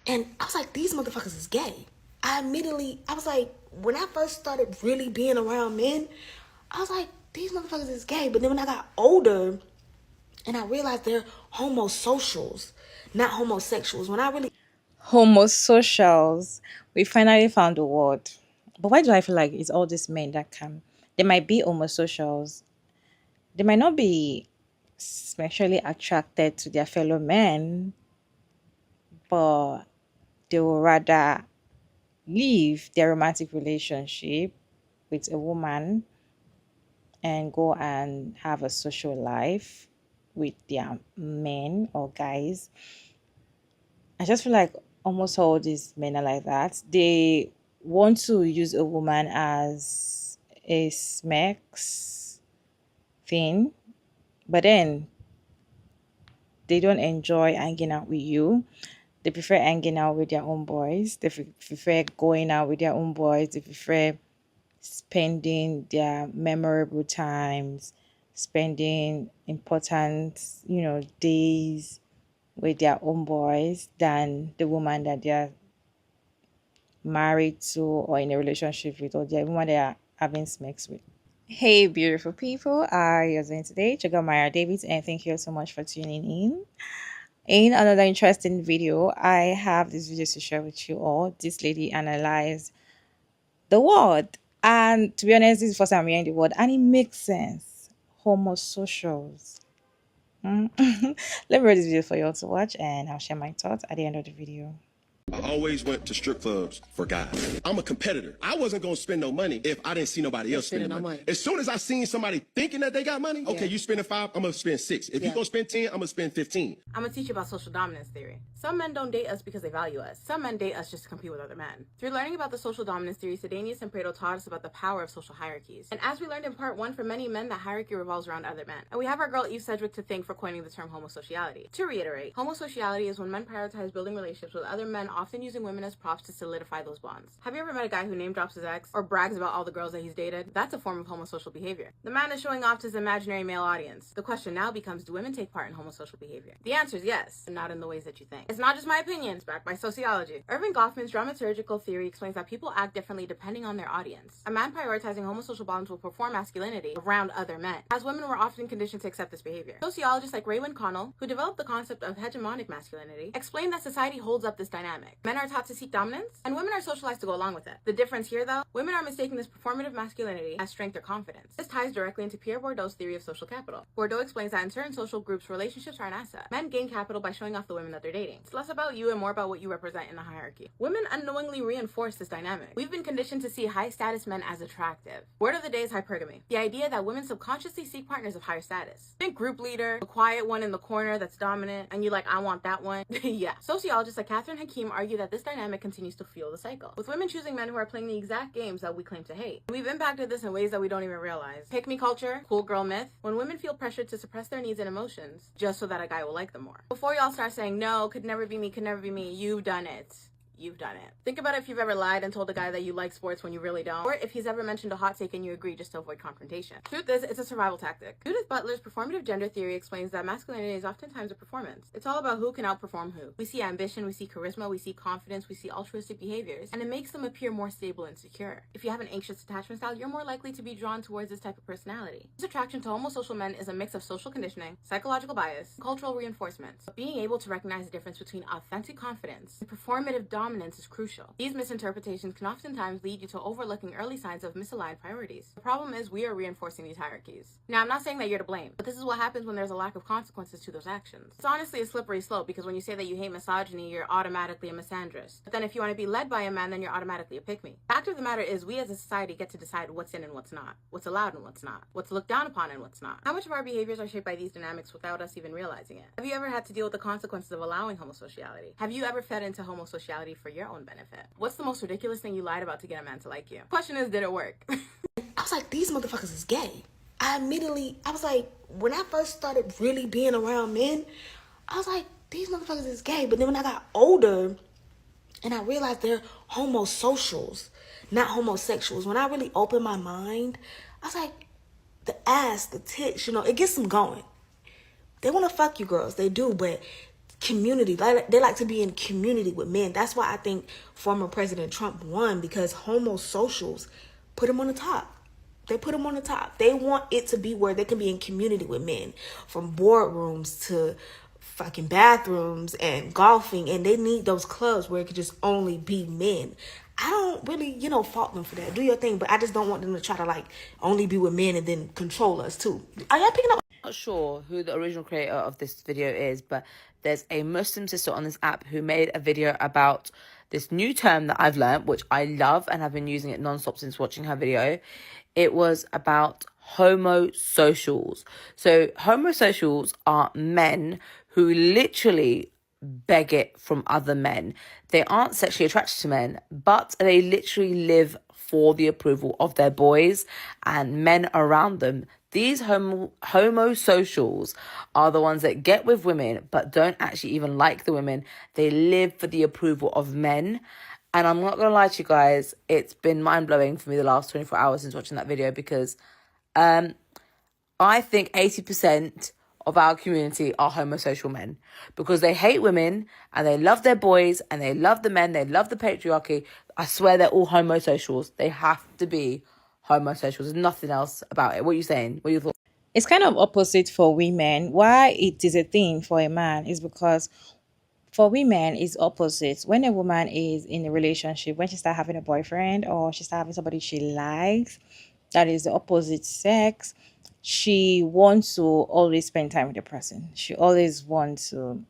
And I was like, these motherfuckers is gay. I was like, when I first started really being around men, I was like, these motherfuckers is gay. But then when I got older and I realized they're homosocials, not homosexuals. When I really Homosocials. We finally found the word. But why do I feel like it's all these men that come? They might be homosocials. They might not be sexually attracted to their fellow men, but they will rather leave their romantic relationship with a woman and go and have a social life with their men or guys. I just feel like almost all these men are like that. They want to use a woman as a smex thing, but then they don't enjoy hanging out with you. They prefer hanging out with their own boys. They prefer going out with their own boys. They prefer spending their memorable times, spending important, days with their own boys than the woman that they're married to or in a relationship with or the woman they are having sex with. Hey, beautiful people. I am doing today, Maya David, and thank you so much for tuning in. In another interesting video, I have this video to share with you all. This lady analyzed the word, and to be honest, this is the first time I'm hearing the word, and it makes sense. Homosocials. Mm. Let me read this video for you all to watch, and I'll share my thoughts at the end of the video. I always went to strip clubs for guys. I'm a competitor. I wasn't going to spend no money if I didn't see nobody else spending money. As soon as I seen somebody thinking that they got money, okay, you spending 5, I'm going to spend 6. If you going to spend 10, I'm going to spend 15. I'm going to teach you about social dominance theory. Some men don't date us because they value us. Some men date us just to compete with other men. Through learning about the social dominance theory, Sedanius and Pareto taught us about the power of social hierarchies. And as we learned in part 1, for many men, that hierarchy revolves around other men. And we have our girl Eve Sedgwick to thank for coining the term homosociality. To reiterate, homosociality is when men prioritize building relationships with other men, often using women as props to solidify those bonds. Have you ever met a guy who name drops his ex or brags about all the girls that he's dated? That's a form of homosocial behavior. The man is showing off to his imaginary male audience. The question now becomes, do women take part in homosocial behavior? The answer is yes, and not in the ways that you think. It's not just my opinion, it's backed by sociology. Irving Goffman's dramaturgical theory explains that people act differently depending on their audience. A man prioritizing homosocial bonds will perform masculinity around other men, as women were often conditioned to accept this behavior. Sociologists like Raywin Connell, who developed the concept of hegemonic masculinity, explain that society holds up this dynamic. Men are taught to seek dominance, and women are socialized to go along with it. The difference here, though, women are mistaking this performative masculinity as strength or confidence. This ties directly into Pierre Bourdieu's theory of social capital. Bourdieu explains that in certain social groups, relationships are an asset. Men gain capital by showing off the women that they're dating. It's less about you and more about what you represent in the hierarchy. Women unknowingly reinforce this dynamic. We've been conditioned to see high-status men as attractive. Word of the day is hypergamy. The idea that women subconsciously seek partners of higher status. Think group leader, the quiet one in the corner that's dominant, and you're like, I want that one. Yeah. Sociologists like Catherine Hakim argue that this dynamic continues to fuel the cycle, with women choosing men who are playing the exact games that we claim to hate. We've impacted this in ways that we don't even realize. Pick-me culture, cool girl myth, when women feel pressured to suppress their needs and emotions just so that a guy will like them more. Before y'all start saying, no, could never be me, you've done it. You've done it. Think about if you've ever lied and told a guy that you like sports when you really don't, or if he's ever mentioned a hot take and you agree just to avoid confrontation. Truth is, it's a survival tactic. Judith Butler's performative gender theory explains that masculinity is oftentimes a performance. It's all about who can outperform who. We see ambition, we see charisma, we see confidence, we see altruistic behaviors, and it makes them appear more stable and secure. If you have an anxious attachment style, you're more likely to be drawn towards this type of personality. This attraction to homosocial men is a mix of social conditioning, psychological bias, and cultural reinforcements. But being able to recognize the difference between authentic confidence and performative dominance is crucial. These misinterpretations can oftentimes lead you to overlooking early signs of misaligned priorities. The problem is we are reinforcing these hierarchies. Now, I'm not saying that you're to blame, but this is what happens when there's a lack of consequences to those actions. It's honestly a slippery slope, because when you say that you hate misogyny, you're automatically a misandrist. But then if you want to be led by a man, then you're automatically a pick-me. The fact of the matter is, we as a society get to decide what's in and what's not, what's allowed and what's not, what's looked down upon and what's not. How much of our behaviors are shaped by these dynamics without us even realizing it? Have you ever had to deal with the consequences of allowing homosociality? Have you ever fed into homosociality for your own benefit? What's the most ridiculous thing you lied about to get a man to like you? Question is, did it work? I was like, these motherfuckers is gay. I was like, when I first started really being around men, I was like, these motherfuckers is gay. But then when I got older and I realized they're homosocials, not homosexuals, when I really opened my mind, I was like, the ass, the tits, it gets them going. They want to fuck you girls, they do, but community. They like to be in community with men. That's why I think former President Trump won, because homosocials put him on the top. They put him on the top. They want it to be where they can be in community with men, from boardrooms to fucking bathrooms and golfing, and they need those clubs where it could just only be men. I don't really, fault them for that. Do your thing, but I just don't want them to try to like only be with men and then control us too. Are y'all picking up? Not sure who the original creator of this video is, but there's a Muslim sister on this app who made a video about this new term that I've learned, which I love and have been using it non-stop since watching her video. It was about homosocials. So homosocials are men who literally beg it from other men. They aren't sexually attracted to men, but they literally live for the approval of their boys and men around them. These homosocials are the ones that get with women but don't actually even like the women. They live for the approval of men. And I'm not going to lie to you guys, it's been mind-blowing for me the last 24 hours since watching that video, because I think 80% of our community are homosocial men, because they hate women and they love their boys and they love the men, they love the patriarchy. I swear they're all homosocials. They have to be homosocials. There's nothing else about it. What are you saying? What are your thoughts? It's kind of opposite for women. Why it is a thing for a man is because for women it's opposite. When a woman is in a relationship, when she start having a boyfriend or she start having somebody she likes, that is the opposite sex, she wants to always spend time with the person. She always wants to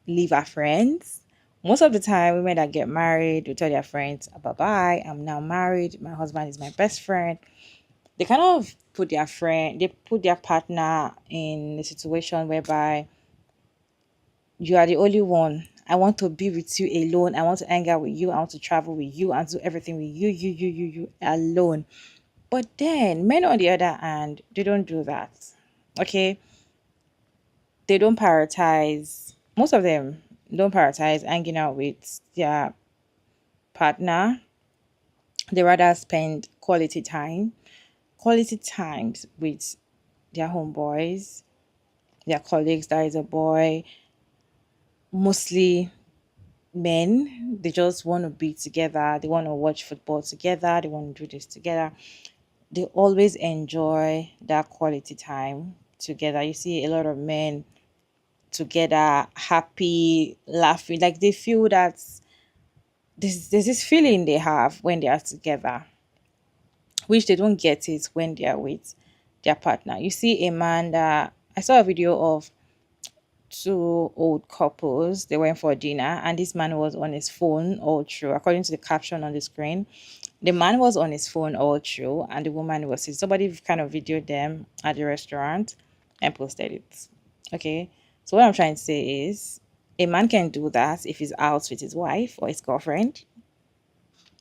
leave her friends. Most of the time, women that get married will tell their friends, bye-bye, I'm now married, my husband is my best friend. They kind of put their partner in a situation whereby you are the only one. I want to be with you alone. I want to hang out with you. I want to travel with you and do everything with you alone. But then men on the other hand, they don't do that. Okay? They don't prioritize, most of them don't prioritize hanging out with their partner. They rather spend quality times with their homeboys, their colleagues. That is a boy, mostly men. They just want to be together. They want to watch football together. They want to do this together. They always enjoy that quality time together. You see a lot of men together, happy, laughing, like they feel that there's this feeling they have when they are together, which they don't get it when they are with their partner. You see a man that I saw a video of two old couples. They went for dinner and this man was on his phone all through. According to the caption on the screen, the man was on his phone all through and the woman was somebody kind of videoed them at the restaurant and posted it. Okay, so what I'm trying to say is a man can do that if he's out with his wife or his girlfriend.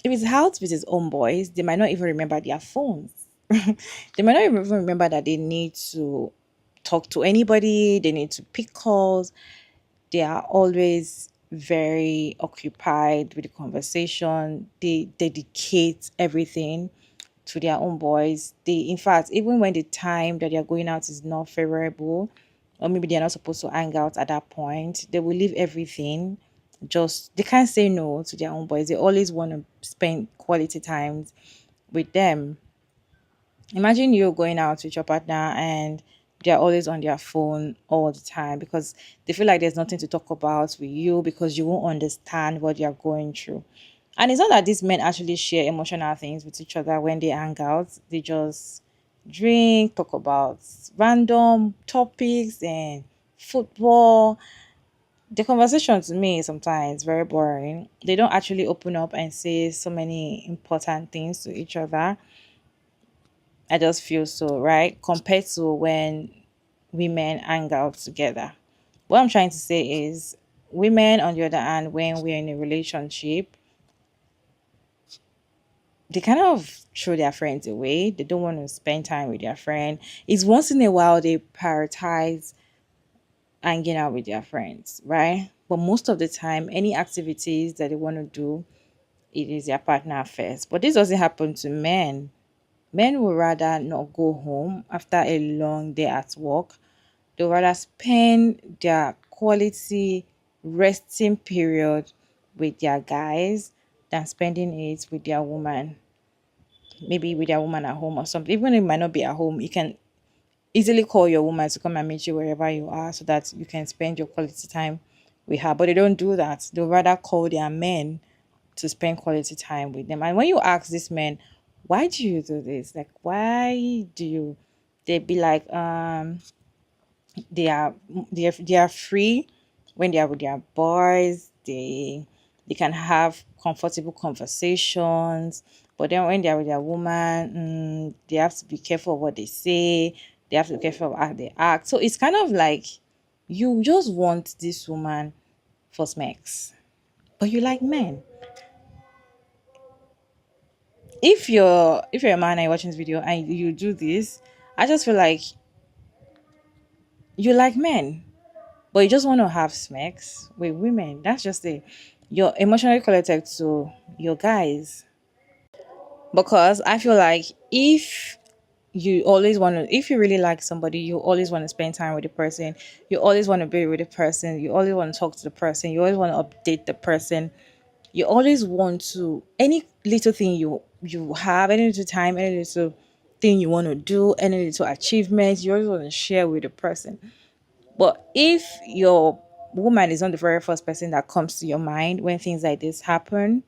If he's out with his own boys, they might not even remember their phones. They might not even remember that they need to talk to anybody, they need to pick calls. They are always very occupied with the conversation. They dedicate everything to their own boys. They, in fact, even when the time that they are going out is not favorable, or maybe they're not supposed to hang out at that point, they will leave everything. Just they can't say no to their own boys. They always want to spend quality times with them. Imagine you going out with your partner and they're always on their phone all the time because they feel like there's nothing to talk about with you because you won't understand what you're going through. And it's not that these men actually share emotional things with each other when they hang out. They just drink, talk about random topics and football. The conversation to me is sometimes very boring. They don't actually open up and say so many important things to each other. I just feel so, right? Compared to when women hang out together. What I'm trying to say is women, on the other hand, when we're in a relationship, they kind of throw their friends away. They don't want to spend time with their friend. It's once in a while they prioritize hanging out with their friends, right? But most of the time, any activities that they want to do, it is their partner first. But this doesn't happen to men. Men would rather not go home after a long day at work. They would rather spend their quality resting period with their guys than spending it with their woman, maybe with their woman at home or something. Even if it might not be at home, you can easily call your woman to come and meet you wherever you are so that you can spend your quality time with her. But they don't do that. They'll rather call their men to spend quality time with them. And when you ask these men, why do you do this? Like, why do you? They'd be like, they are they are free when they are with their boys. They can have comfortable conversations, but then when they are with their woman, they have to be careful of what they say. They have to be careful of how they act. So it's kind of like you just want this woman for smacks, but you like men. If you're a man and you're watching this video and you do this, I just feel like you like men, but you just want to have smacks with women. That's just it. You're emotionally connected to your guys. Because I feel like if you really like somebody, you always want to spend time with the person. You always want to be with the person. You always want to talk to the person. You always want to update the person. You always want to, any little thing you have, any little time, any little thing you want to do, any little achievements, you always want to share with the person. But if your woman is not the very first person that comes to your mind when things like this happen,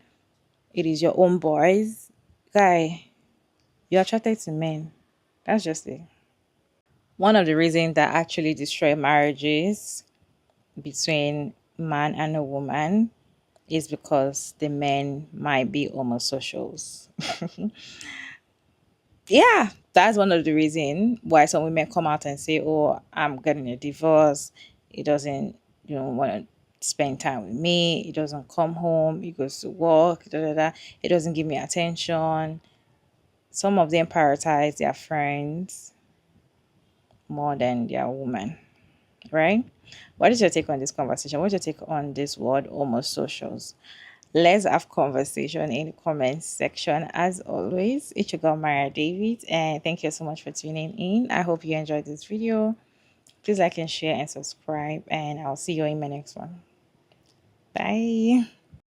it is your own boys, guy, you're attracted to men. That's just it. One of the reasons that actually destroy marriages between man and a woman is because the men might be homosocials. Yeah, that's one of the reasons why some women come out and say, "Oh, I'm getting a divorce. He doesn't, want to spend time with me. He doesn't come home. He goes to work. Da, da, da. He doesn't give me attention." Some of them prioritize their friends more than their woman, right? What is your take on this conversation? What's your take on this word homosocials? Let's have conversation in the comments section. As always, it's your girl Maria David, and thank you so much for tuning in. I hope you enjoyed this video. Please like and share and subscribe, and I'll see you in my next one. Bye.